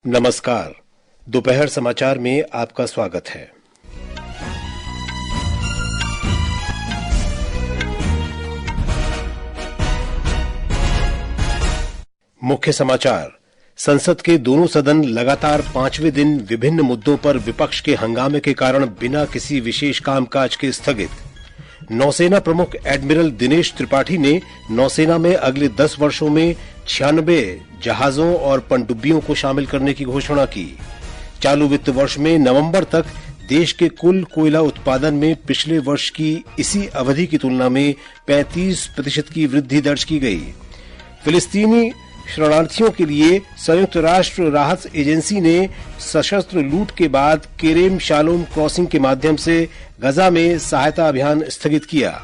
नमस्कार। दोपहर समाचार में आपका स्वागत है। मुख्य समाचार। संसद के दोनों सदन लगातार 5वें दिन विभिन्न मुद्दों पर विपक्ष के हंगामे के कारण बिना किसी विशेष कामकाज के स्थगित। नौसेना प्रमुख एडमिरल दिनेश त्रिपाठी ने नौसेना में अगले 10 वर्षों में 96 जहाजों और पनडुब्बियों को शामिल करने की घोषणा की। चालू वित्त वर्ष में नवंबर तक देश के कुल कोयला उत्पादन में पिछले वर्ष की इसी अवधि की तुलना में 35% की वृद्धि दर्ज की गई। फिलिस्तीनी शरणार्थियों के लिए संयुक्त राष्ट्र राहत एजेंसी ने सशस्त्र लूट के बाद केरेम शालोम क्रॉसिंग के माध्यम से गजा में सहायता अभियान स्थगित किया।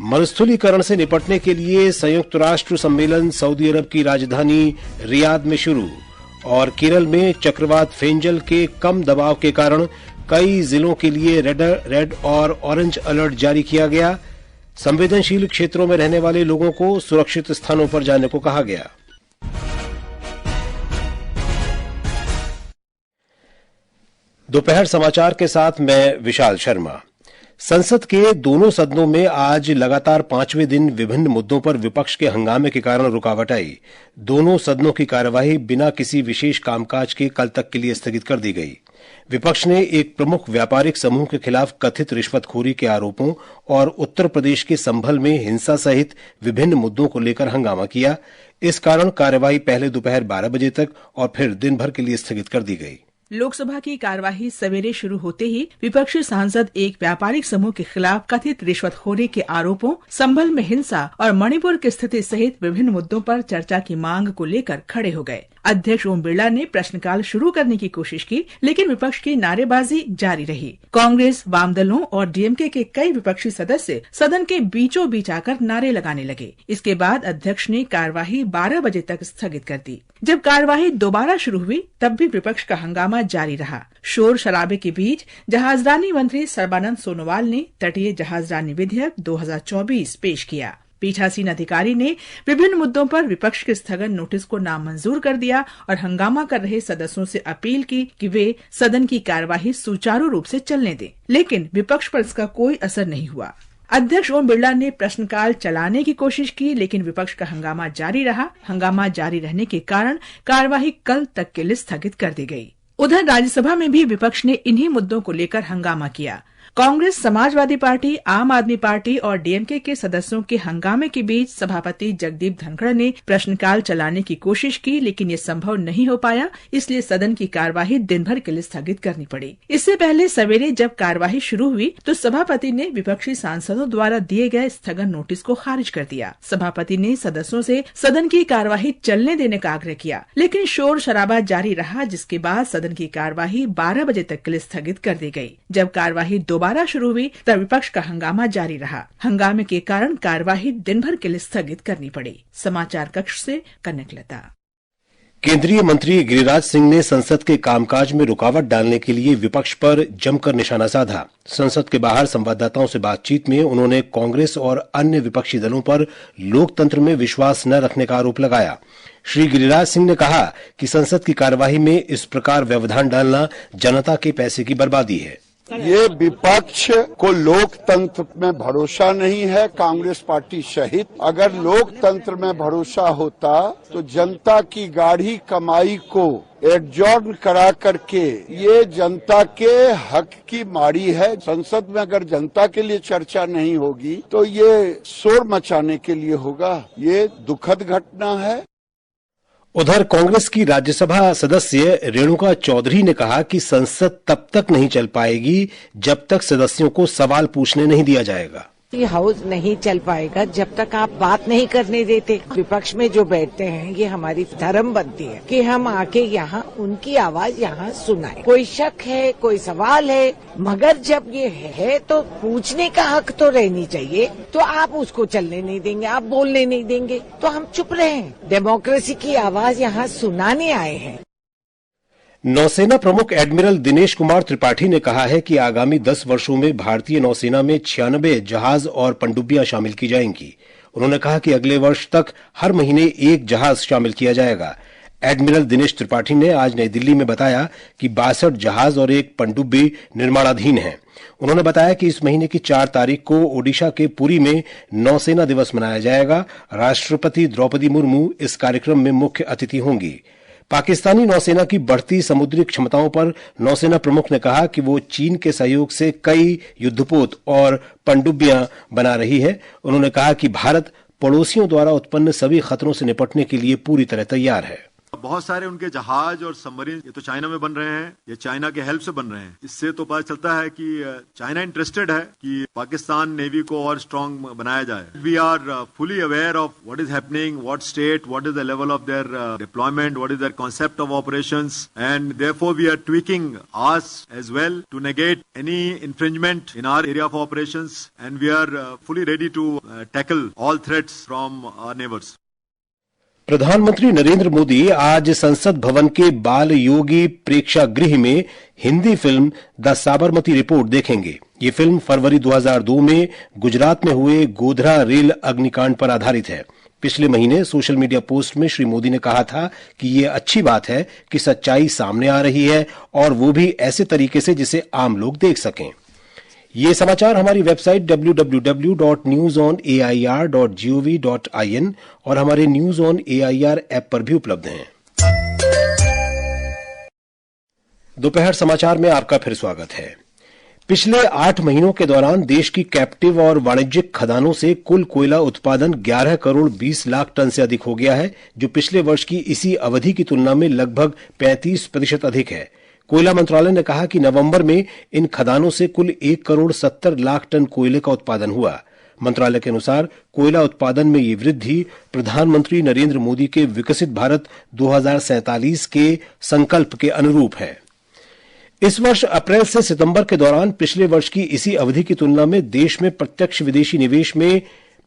मरुस्थलीकरण से निपटने के लिए संयुक्त राष्ट्र सम्मेलन सऊदी अरब की राजधानी रियाद में शुरू। और केरल में चक्रवात फेंजल के कम दबाव के कारण कई जिलों के लिए रेड और ऑरेंज अलर्ट जारी किया गया। संवेदनशील क्षेत्रों में रहने वाले लोगों को सुरक्षित स्थानों पर जाने को कहा गया। दोपहर समाचार के साथ मैं विशाल शर्मा। संसद के दोनों सदनों में आज लगातार 5वें दिन विभिन्न मुद्दों पर विपक्ष के हंगामे के कारण रुकावट आई। दोनों सदनों की कार्यवाही बिना किसी विशेष कामकाज के कल तक के लिए स्थगित कर दी गई। विपक्ष ने एक प्रमुख व्यापारिक समूह के खिलाफ कथित रिश्वतखोरी के आरोपों और उत्तर प्रदेश के संभल में हिंसा सहित विभिन्न मुद्दों को लेकर हंगामा किया। इस कारण कार्यवाही पहले दोपहर 12 बजे तक और फिर दिन भर के लिए स्थगित कर दी गई। लोकसभा की कार्यवाही सवेरे शुरू होते ही विपक्षी सांसद एक व्यापारिक समूह के खिलाफ कथित रिश्वतखोरी के आरोपों, संभल में हिंसा और मणिपुर की स्थिति सहित विभिन्न मुद्दों पर चर्चा की मांग को लेकर खड़े हो गए। अध्यक्ष ओम बिरला ने प्रश्नकाल शुरू करने की कोशिश की, लेकिन विपक्ष की नारेबाजी जारी रही। कांग्रेस, वाम दलों और डीएमके के कई विपक्षी सदस्य सदन के बीचों बीच आकर नारे लगाने लगे। इसके बाद अध्यक्ष ने कार्यवाही 12 बजे तक स्थगित कर दी। जब कार्यवाही दोबारा शुरू हुई तब भी विपक्ष का हंगामा जारी रहा। शोर शराबे के बीच जहाजरानी मंत्री सर्बानंद सोनोवाल ने तटीय जहाजरानी विधेयक 2024 पेश किया। पीठासीन अधिकारी ने विभिन्न मुद्दों पर विपक्ष के स्थगन नोटिस को नामंजूर कर दिया और हंगामा कर रहे सदस्यों से अपील की कि वे सदन की कार्यवाही सुचारू रूप से चलने दें, लेकिन विपक्ष पर इसका कोई असर नहीं हुआ। अध्यक्ष ओम बिरला ने प्रश्नकाल चलाने की कोशिश की, लेकिन विपक्ष का हंगामा जारी रहा। हंगामा जारी रहने के कारण कार्यवाही कल तक के लिए स्थगित कर दी गई। उधर राज्यसभा में भी विपक्ष ने इन्हीं मुद्दों को लेकर हंगामा किया। कांग्रेस, समाजवादी पार्टी, आम आदमी पार्टी और डीएमके के सदस्यों के हंगामे के बीच सभापति जगदीप धनखड़ ने प्रश्नकाल चलाने की कोशिश की, लेकिन ये संभव नहीं हो पाया। इसलिए सदन की कार्यवाही दिन भर के लिए स्थगित करनी पड़ी। इससे पहले सवेरे जब कार्यवाही शुरू हुई तो सभापति ने विपक्षी सांसदों द्वारा दिए गए स्थगन नोटिस को खारिज कर दिया। सभापति ने सदस्यों से सदन की कार्यवाही चलने देने का आग्रह किया, लेकिन शोर शराबा जारी रहा, जिसके बाद सदन की कार्यवाही 12 बजे तक के लिए स्थगित कर दी गई। जब कार्यवाही दोबारा शुरू हुई तब विपक्ष का हंगामा जारी रहा। हंगामे के कारण कार्यवाही दिन भर के लिए स्थगित करनी पड़ी। समाचार कक्ष से कनकलता। केंद्रीय मंत्री गिरिराज सिंह ने संसद के कामकाज में रुकावट डालने के लिए विपक्ष पर जमकर निशाना साधा। संसद के बाहर संवाददाताओं से बातचीत में उन्होंने कांग्रेस और अन्य विपक्षी दलों पर लोकतंत्र में विश्वास न रखने का आरोप लगाया। श्री गिरिराज सिंह ने कहा कि संसद की कार्यवाही में इस प्रकार व्यवधान डालना जनता के पैसे की बर्बादी है। ये विपक्ष को लोकतंत्र में भरोसा नहीं है, कांग्रेस पार्टी सहित। अगर लोकतंत्र में भरोसा होता तो जनता की गाढ़ी कमाई को एडजॉर्न करा करके ये जनता के हक की मारी है। संसद में अगर जनता के लिए चर्चा नहीं होगी तो ये शोर मचाने के लिए होगा। ये दुखद घटना है। उधर कांग्रेस की राज्यसभा सदस्य रेणुका चौधरी ने कहा कि संसद तब तक नहीं चल पाएगी जब तक सदस्यों को सवाल पूछने नहीं दिया जाएगा। ये हाउस नहीं चल पाएगा जब तक आप बात नहीं करने देते। विपक्ष में जो बैठते हैं ये हमारी धर्म बनती है कि हम आके यहाँ उनकी आवाज यहाँ सुनाए। कोई शक है, कोई सवाल है, मगर जब ये है तो पूछने का हक तो रहनी चाहिए। तो आप उसको चलने नहीं देंगे, आप बोलने नहीं देंगे तो हम चुप रहे। डेमोक्रेसी की आवाज यहाँ सुनाने आए हैं। नौसेना प्रमुख एडमिरल दिनेश कुमार त्रिपाठी ने कहा है कि आगामी 10 वर्षों में भारतीय नौसेना में 96 जहाज और पनडुब्बियां शामिल की जाएंगी। उन्होंने कहा कि अगले वर्ष तक हर महीने एक जहाज शामिल किया जाएगा। एडमिरल दिनेश त्रिपाठी ने आज नई दिल्ली में बताया कि 62 जहाज और एक पनडुब्बी निर्माणाधीन हैं। उन्होंने बताया कि इस महीने की 4 तारीख को ओडिशा के पुरी में नौसेना दिवस मनाया जाएगा। राष्ट्रपति द्रौपदी मुर्मू इस कार्यक्रम में मुख्य अतिथि होंगी। पाकिस्तानी नौसेना की बढ़ती समुद्री क्षमताओं पर नौसेना प्रमुख ने कहा कि वो चीन के सहयोग से कई युद्धपोत और पनडुब्बियां बना रही है। उन्होंने कहा कि भारत पड़ोसियों द्वारा उत्पन्न सभी खतरों से निपटने के लिए पूरी तरह तैयार है। बहुत सारे उनके जहाज और सबमरीन ये तो चाइना में बन रहे हैं, ये चाइना के हेल्प से बन रहे हैं। इससे तो पता चलता है कि चाइना इंटरेस्टेड है कि पाकिस्तान नेवी को और स्ट्रांग बनाया जाए। We are fully aware of what is happening, what state, what is the level of their deployment, what is their concept of operations, and therefore we are tweaking as as well to negate any infringement in our area of operations, and we are fully ready to tackle all threats from our neighbours. प्रधानमंत्री नरेंद्र मोदी आज संसद भवन के बाल योगी प्रेक्षागृह में Hindi film the Sabarmati report देखेंगे। ये फिल्म फरवरी 2002 में गुजरात में हुए गोधरा रेल अग्निकांड पर आधारित है। पिछले महीने सोशल मीडिया पोस्ट में श्री मोदी ने कहा था कि ये अच्छी बात है कि सच्चाई सामने आ रही है और वो भी ऐसे तरीके से जिसे आम लोग देख सकें। ये समाचार हमारी वेबसाइट www.newsonair.gov.in और हमारे न्यूज ऑन एआईआर ऐप पर भी उपलब्ध हैं। दोपहर समाचार में आपका फिर स्वागत है। पिछले 8 महीनों के दौरान देश की कैप्टिव और वाणिज्यिक खदानों से कुल कोयला उत्पादन 11 करोड़ 20 लाख टन से अधिक हो गया है, जो पिछले वर्ष की इसी अवधि की तुलना में लगभग 35% अधिक है। कोयला मंत्रालय ने कहा कि नवंबर में इन खदानों से कुल 1 करोड़ 70 लाख टन कोयले का उत्पादन हुआ। मंत्रालय के अनुसार कोयला उत्पादन में ये वृद्धि प्रधानमंत्री नरेंद्र मोदी के विकसित भारत 2047 के संकल्प के अनुरूप है। इस वर्ष अप्रैल से सितंबर के दौरान पिछले वर्ष की इसी अवधि की तुलना में देश में प्रत्यक्ष विदेशी निवेश में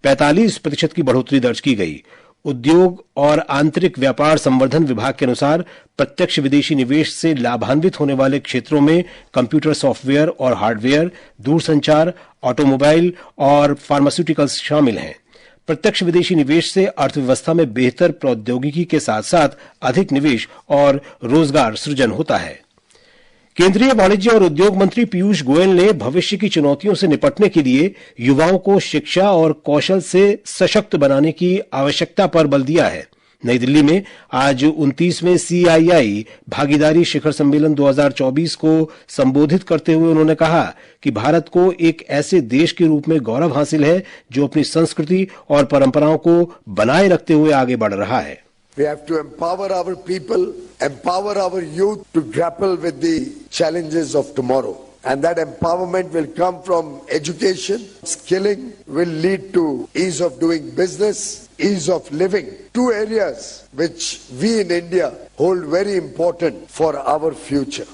45% की बढ़ोतरी दर्ज की गई। उद्योग और आंतरिक व्यापार संवर्धन विभाग के अनुसार प्रत्यक्ष विदेशी निवेश से लाभान्वित होने वाले क्षेत्रों में कंप्यूटर सॉफ्टवेयर और हार्डवेयर, दूरसंचार, ऑटोमोबाइल और फार्मास्यूटिकल्स शामिल हैं। प्रत्यक्ष विदेशी निवेश से अर्थव्यवस्था में बेहतर प्रौद्योगिकी के साथ साथ अधिक निवेश और रोजगार सृजन होता है। केंद्रीय वाणिज्य और उद्योग मंत्री पीयूष गोयल ने भविष्य की चुनौतियों से निपटने के लिए युवाओं को शिक्षा और कौशल से सशक्त बनाने की आवश्यकता पर बल दिया है। नई दिल्ली में आज 29वें CII भागीदारी शिखर सम्मेलन 2024 को संबोधित करते हुए उन्होंने कहा कि भारत को एक ऐसे देश के रूप में गौरव हासिल है जो अपनी संस्कृति और परंपराओं को बनाए रखते हुए आगे बढ़ रहा है। We have to empower our people, empower our youth to grapple with the challenges of tomorrow. And that empowerment will come from education. Skilling will lead to ease of doing business, ease of living. 2 areas which we in India hold very important for our future.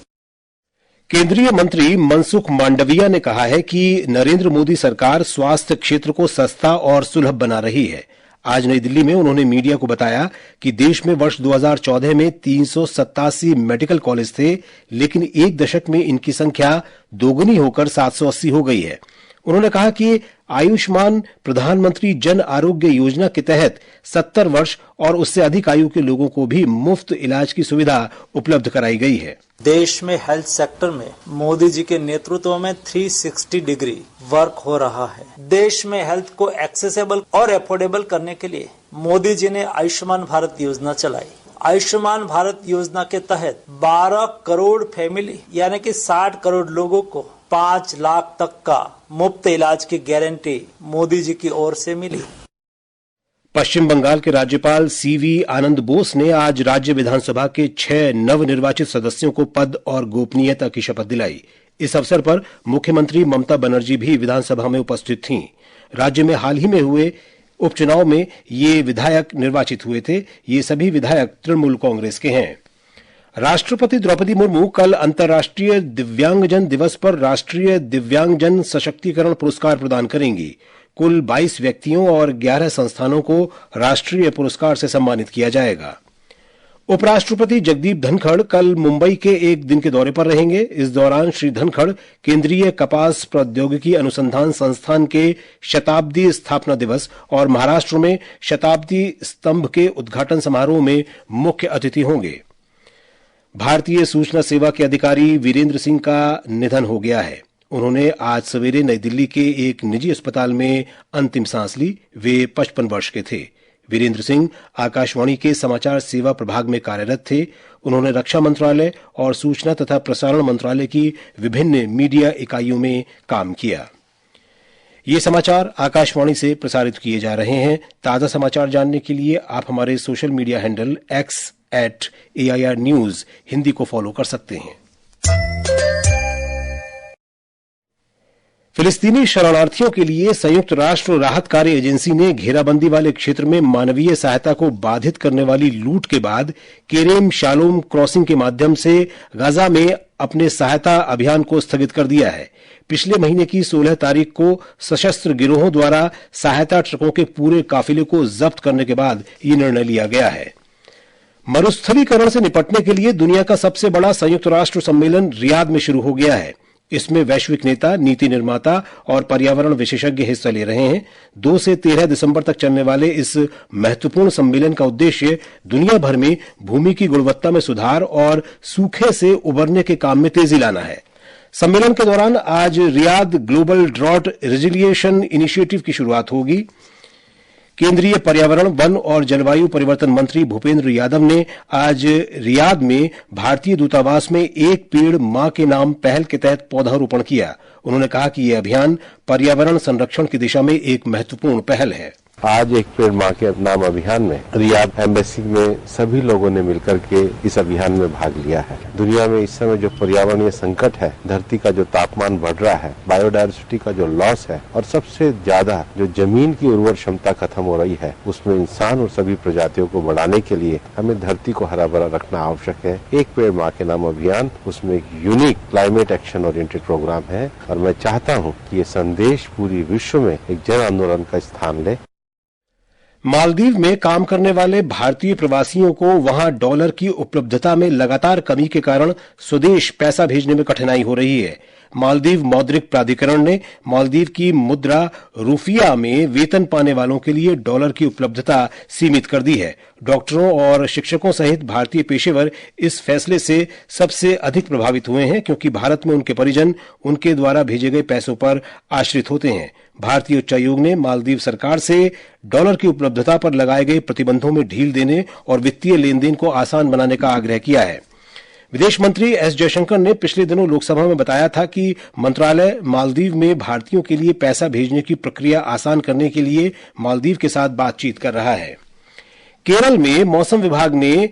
केंद्रीय मंत्री मनसुख मांडविया ने कहा है कि नरेंद्र मोदी सरकार स्वास्थ्य क्षेत्र को सस्ता और सुलभ बना रही है। आज नई दिल्ली में उन्होंने मीडिया को बताया कि देश में वर्ष 2014 में 387 मेडिकल कॉलेज थे, लेकिन 1 दशक में इनकी संख्या दोगुनी होकर 780 हो गई है। उन्होंने कहा कि आयुष्मान प्रधानमंत्री जन आरोग्य योजना के तहत 70 वर्ष और उससे अधिक आयु के लोगों को भी मुफ्त इलाज की सुविधा उपलब्ध कराई गई है। देश में हेल्थ सेक्टर में मोदी जी के नेतृत्व में 360 डिग्री वर्क हो रहा है। देश में हेल्थ को एक्सेसिबल और अफोर्डेबल करने के लिए मोदी जी ने आयुष्मान भारत योजना चलाई। आयुष्मान भारत योजना के तहत 12 करोड़ फैमिली यानी कि 60 करोड़ लोगों को 5 लाख तक का मुफ्त इलाज की गारंटी मोदी जी की ओर से मिली। पश्चिम बंगाल के राज्यपाल CV आनंद बोस ने आज राज्य विधानसभा के 6 नवनिर्वाचित सदस्यों को पद और गोपनीयता की शपथ दिलाई। इस अवसर पर मुख्यमंत्री ममता बनर्जी भी विधानसभा में उपस्थित थीं। राज्य में हाल ही में हुए उपचुनाव में ये विधायक निर्वाचित हुए थे। ये सभी विधायक तृणमूल कांग्रेस के हैं। राष्ट्रपति द्रौपदी मुर्मू कल अंतर्राष्ट्रीय दिव्यांगजन दिवस पर राष्ट्रीय दिव्यांगजन सशक्तिकरण पुरस्कार प्रदान करेंगी। कुल 22 व्यक्तियों और 11 संस्थानों को राष्ट्रीय पुरस्कार से सम्मानित किया जाएगा। उपराष्ट्रपति जगदीप धनखड़ कल मुंबई के एक दिन के दौरे पर रहेंगे। इस दौरान श्री धनखड़ केंद्रीय कपास प्रौद्योगिकी अनुसंधान संस्थान के शताब्दी स्थापना दिवस और महाराष्ट्र में शताब्दी स्तंभ के उद्घाटन समारोह में मुख्य अतिथि होंगे। भारतीय सूचना सेवा के अधिकारी वीरेंद्र सिंह का निधन हो गया है। उन्होंने आज सवेरे नई दिल्ली के एक निजी अस्पताल में अंतिम सांस ली। वे 55 वर्ष के थे। वीरेंद्र सिंह आकाशवाणी के समाचार सेवा प्रभाग में कार्यरत थे। उन्होंने रक्षा मंत्रालय और सूचना तथा प्रसारण मंत्रालय की विभिन्न मीडिया इकाइयों में काम किया। ये समाचार आकाशवाणी से प्रसारित किए जा रहे हैं। ताजा समाचार जानने के लिए आप हमारे social media handle x@AIR News Hindi को फॉलो कर सकते हैं। फिलिस्तीनी शरणार्थियों के लिए संयुक्त राष्ट्र राहत कार्य एजेंसी ने घेराबंदी वाले क्षेत्र में मानवीय सहायता को बाधित करने वाली लूट के बाद केरेम शालोम क्रॉसिंग के माध्यम से गाजा में अपने सहायता अभियान को स्थगित कर दिया है। पिछले महीने की 16 तारीख को सशस्त्र गिरोहों द्वारा सहायता ट्रकों के पूरे काफिले को जब्त करने के बाद ये निर्णय लिया गया है। मरुस्थलीकरण से निपटने के लिए दुनिया का सबसे बड़ा संयुक्त राष्ट्र सम्मेलन रियाद में शुरू हो गया है। इसमें वैश्विक नेता, नीति निर्माता और पर्यावरण विशेषज्ञ हिस्सा ले रहे हैं। 2 से 13 दिसंबर तक चलने वाले इस महत्वपूर्ण सम्मेलन का उद्देश्य दुनिया भर में भूमि की गुणवत्ता में सुधार और सूखे से उबरने के काम में तेजी लाना है। सम्मेलन के दौरान आज रियाद ग्लोबल ड्रॉट रेजिलिएशन इनिशिएटिव की शुरुआत होगी। केंद्रीय पर्यावरण, वन और जलवायु परिवर्तन मंत्री भूपेंद्र यादव ने आज रियाद में भारतीय दूतावास में एक पेड़ मां के नाम पहल के तहत पौधारोपण किया। उन्होंने कहा कि यह अभियान पर्यावरण संरक्षण की दिशा में एक महत्वपूर्ण पहल है। आज एक पेड़ मां के नाम अभियान में रियाद एम्बेसी में सभी लोगों ने मिलकर के इस अभियान में भाग लिया है। दुनिया में इस समय जो पर्यावरणीय संकट है, धरती का जो तापमान बढ़ रहा है, बायोडायवर्सिटी का जो लॉस है और सबसे ज्यादा जो जमीन की उर्वर क्षमता खत्म हो रही है, उसमें इंसान और सभी प्रजातियों को बढ़ाने के लिए हमें धरती को हरा भरा रखना आवश्यक है। एक पेड़ मां के नाम अभियान उसमें एक unique climate action oriented program है और मैं चाहता हूँ कि ये संदेश पूरी विश्व में एक जन आंदोलन का स्थान ले। मालदीव में काम करने वाले भारतीय प्रवासियों को वहां डॉलर की उपलब्धता में लगातार कमी के कारण स्वदेश पैसा भेजने में कठिनाई हो रही है। मालदीव मौद्रिक प्राधिकरण ने मालदीव की मुद्रा रुफिया में वेतन पाने वालों के लिए डॉलर की उपलब्धता सीमित कर दी है। डॉक्टरों और शिक्षकों सहित भारतीय पेशेवर इस फैसले से सबसे अधिक प्रभावित हुए हैं, क्योंकि भारत में उनके परिजन उनके द्वारा भेजे गए पैसों पर आश्रित होते हैं। भारतीय उच्चायोग ने मालदीव सरकार से डॉलर की उपलब्धता पर लगाए गए प्रतिबंधों में ढील देने और वित्तीय लेन देन को आसान बनाने का आग्रह किया है। विदेश मंत्री एस जयशंकर ने पिछले दिनों लोकसभा में बताया था कि मंत्रालय मालदीव में भारतीयों के लिए पैसा भेजने की प्रक्रिया आसान करने के लिए मालदीव के साथ बातचीत कर रहा है। केरल में मौसम विभाग ने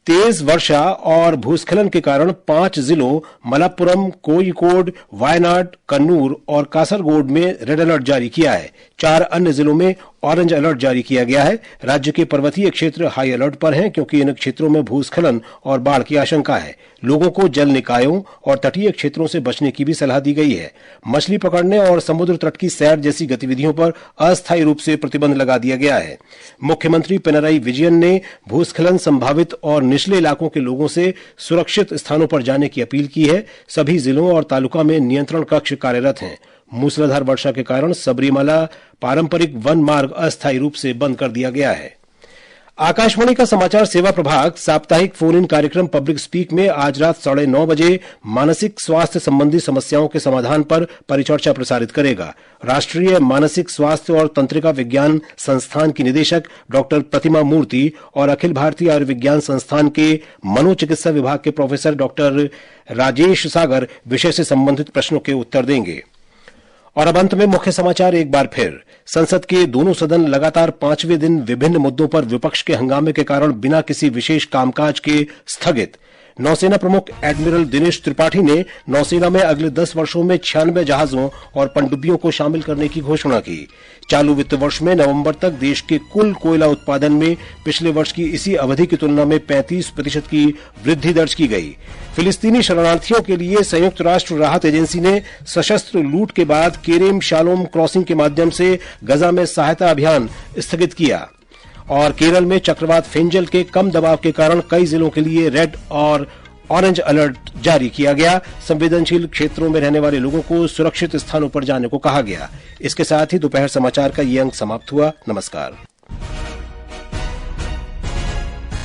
तेज वर्षा और भूस्खलन के कारण 5 जिलों मलप्पुरम, कोयिकोड, वायनाड, कन्नूर और कासरगोड में रेड अलर्ट जारी किया है। 4 अन्य जिलों में ऑरेंज अलर्ट जारी किया गया है। राज्य के पर्वतीय क्षेत्र हाई अलर्ट पर हैं, क्योंकि इन क्षेत्रों में भूस्खलन और बाढ़ की आशंका है। लोगों को जल निकायों और तटीय क्षेत्रों से बचने की भी सलाह दी गई है। मछली पकड़ने और समुद्र तट की सैर जैसी गतिविधियों पर अस्थायी रूप से प्रतिबंध लगा दिया गया है। मुख्यमंत्री पिनराई विजयन ने भूस्खलन संभावित और निचले इलाकों के लोगों से सुरक्षित स्थानों पर जाने की अपील की है। सभी जिलों और तालुका में नियंत्रण कक्ष कार्यरत हैं। मूसलाधार वर्षा के कारण सबरीमाला पारंपरिक वन मार्ग अस्थायी रूप से बंद कर दिया गया है। आकाशवाणी का समाचार सेवा प्रभाग साप्ताहिक फोन इन कार्यक्रम पब्लिक स्पीक में आज रात 9:30 बजे मानसिक स्वास्थ्य संबंधी समस्याओं के समाधान पर परिचर्चा प्रसारित करेगा। राष्ट्रीय मानसिक स्वास्थ्य और तंत्रिका विज्ञान संस्थान की निदेशक डॉक्टर प्रतिमा मूर्ति और अखिल भारतीय आयुर्विज्ञान संस्थान के मनोचिकित्सा विभाग के प्रोफेसर डॉक्टर राजेश सागर विषय से संबंधित प्रश्नों के उत्तर देंगे। और अब अंत में मुख्य समाचार एक बार फिर। संसद के दोनों सदन लगातार 5वें दिन विभिन्न मुद्दों पर विपक्ष के हंगामे के कारण बिना किसी विशेष कामकाज के स्थगित। नौसेना प्रमुख एडमिरल दिनेश त्रिपाठी ने नौसेना में अगले 10 वर्षों में 96 जहाजों और पनडुब्बियों को शामिल करने की घोषणा की। चालू वित्त वर्ष में नवंबर तक देश के कुल कोयला उत्पादन में पिछले वर्ष की इसी अवधि की तुलना में 35% की वृद्धि दर्ज की गई। फिलिस्तीनी शरणार्थियों के लिए संयुक्त राष्ट्र राहत एजेंसी ने सशस्त्र लूट के बाद केरेम शालोम क्रॉसिंग के माध्यम से गजा में सहायता अभियान स्थगित किया। और केरल में चक्रवात फेंजल के कम दबाव के कारण कई जिलों के लिए रेड और ऑरेंज अलर्ट जारी किया गया। संवेदनशील क्षेत्रों में रहने वाले लोगों को सुरक्षित स्थानों पर जाने को कहा गया। इसके साथ ही दोपहर समाचार का ये अंक समाप्त हुआ। नमस्कार।